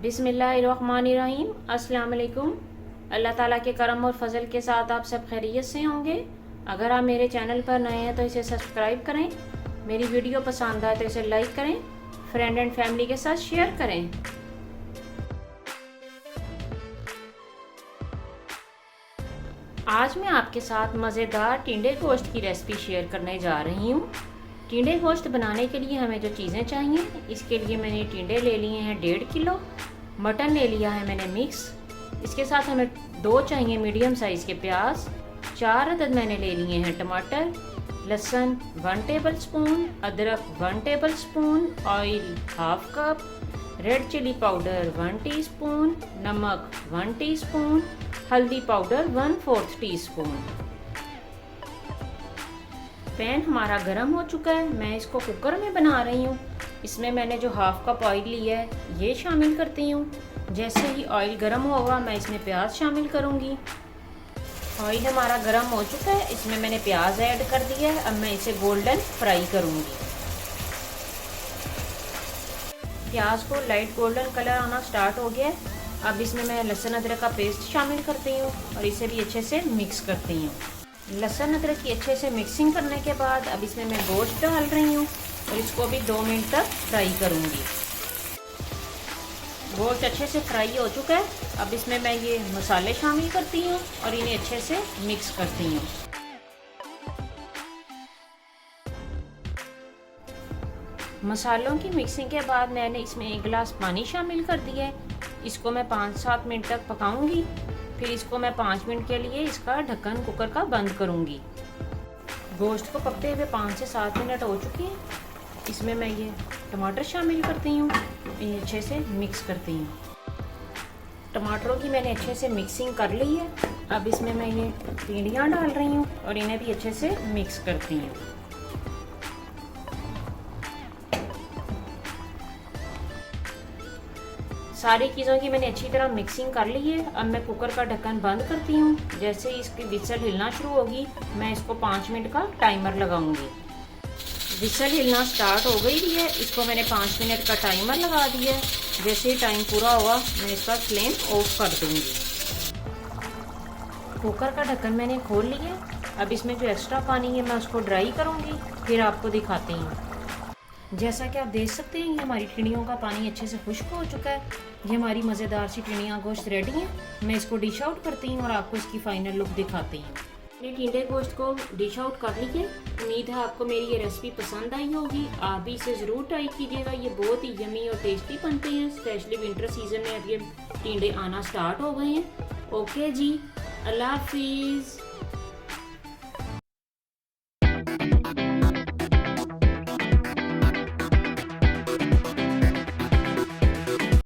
बिस्मिल्लाहिर्रहमानिर्रहीम। अस्सलाम वालेकुम। अल्लाह ताला के करम और फजल के साथ आप सब खैरियत से होंगे। अगर आप मेरे चैनल पर नए हैं तो इसे सब्सक्राइब करें, मेरी वीडियो पसंद आए तो इसे लाइक करें, फ्रेंड एंड फैमिली के साथ शेयर करें। आज मैं आपके साथ मज़ेदार टिंडे गोश्त की रेसिपी शेयर करने जा रही हूँ। टिंडे गोश्त बनाने के लिए हमें जो चीज़ें चाहिए, इसके लिए मैंने टिंडे ले लिए हैं 1.5 किलो, मटन ले लिया है मैंने मिक्स। इसके साथ हमें 2 चाहिए मीडियम साइज़ के प्याज, 4 अदद मैंने ले लिए हैं टमाटर, लहसुन 1 टेबल स्पून, अदरक 1 tablespoon, oil 1/2 cup, red chilli powder 1 teaspoon, नमक 1 टीस्पून, हल्दी पाउडर 1/4 टीस्पून। पैन हमारा गर्म हो चुका है, मैं इसको कुकर में बना रही हूँ। इसमें मैंने जो 1/2 कप ऑयल लिया है ये शामिल करती हूँ। जैसे ही ऑयल गर्म होगा मैं इसमें प्याज शामिल करूँगी। ऑयल हमारा गर्म हो चुका है, इसमें मैंने प्याज ऐड कर दिया है। अब मैं इसे गोल्डन फ्राई करूँगी। प्याज को लाइट गोल्डन कलर आना स्टार्ट हो गया है। अब इसमें मैं लहसुन अदरक का पेस्ट शामिल करती हूँ और इसे भी अच्छे से मिक्स करती हूँ। लहसुन अदरक की अच्छे से मिक्सिंग करने के बाद अब इसमें मैं गोश्त डाल रही हूँ और इसको भी 2 मिनट तक फ्राई करूँगी। गोश्त अच्छे से फ्राई हो चुका है। अब इसमें मैं ये मसाले शामिल करती हूँ और इन्हें अच्छे से मिक्स करती हूँ। मसालों की मिक्सिंग के बाद मैंने इसमें 1 गिलास पानी शामिल कर दिया है। इसको मैं 5-7 मिनट तक पकाऊंगी। फिर इसको मैं 5 मिनट के लिए इसका ढक्कन कुकर का बंद करूंगी। गोश्त को पकते हुए 5 से 7 मिनट हो चुके हैं। इसमें मैं ये टमाटर शामिल करती हूँ, इन्हें अच्छे से मिक्स करती हूँ। टमाटरों की मैंने अच्छे से मिक्सिंग कर ली है। अब इसमें मैं ये टिंडियाँ डाल रही हूँ और इन्हें भी अच्छे से मिक्स करती हूँ। सारी चीज़ों की मैंने अच्छी तरह मिक्सिंग कर ली है। अब मैं कुकर का ढक्कन बंद करती हूँ। जैसे ही इसकी विसल हिलना शुरू होगी मैं इसको 5 मिनट का टाइमर लगाऊंगी। विसल हिलना स्टार्ट हो गई है। इसको मैंने 5 मिनट का टाइमर लगा दिया है। जैसे ही टाइम पूरा होगा मैं इसका फ्लेम ऑफ कर दूँगी। कुकर का ढक्कन मैंने खोल लिया। अब इसमें जो एक्स्ट्रा पानी है मैं उसको ड्राई करूँगी, फिर आपको दिखाती हूँ। जैसा कि आप देख सकते हैं ये हमारी टिंडियों का पानी अच्छे से खुश्क हो चुका है। ये हमारी मज़ेदार सी टिंडियाँ गोश्त रेडी हैं। मैं इसको डिश आउट करती हूँ और आपको इसकी फाइनल लुक दिखाती हूँ। मैंने टिंडे गोश्त को डिश आउट कर लीजिए। उम्मीद है आपको मेरी ये रेसिपी पसंद आई होगी। आप भी इसे ज़रूर ट्राई कीजिएगा। ये बहुत ही यमी और टेस्टी बनते हैं। स्पेशली विंटर सीजन में अब ये टिंडे आना स्टार्ट हो गए हैं। ओके जी, अल्लाह हाफिज़।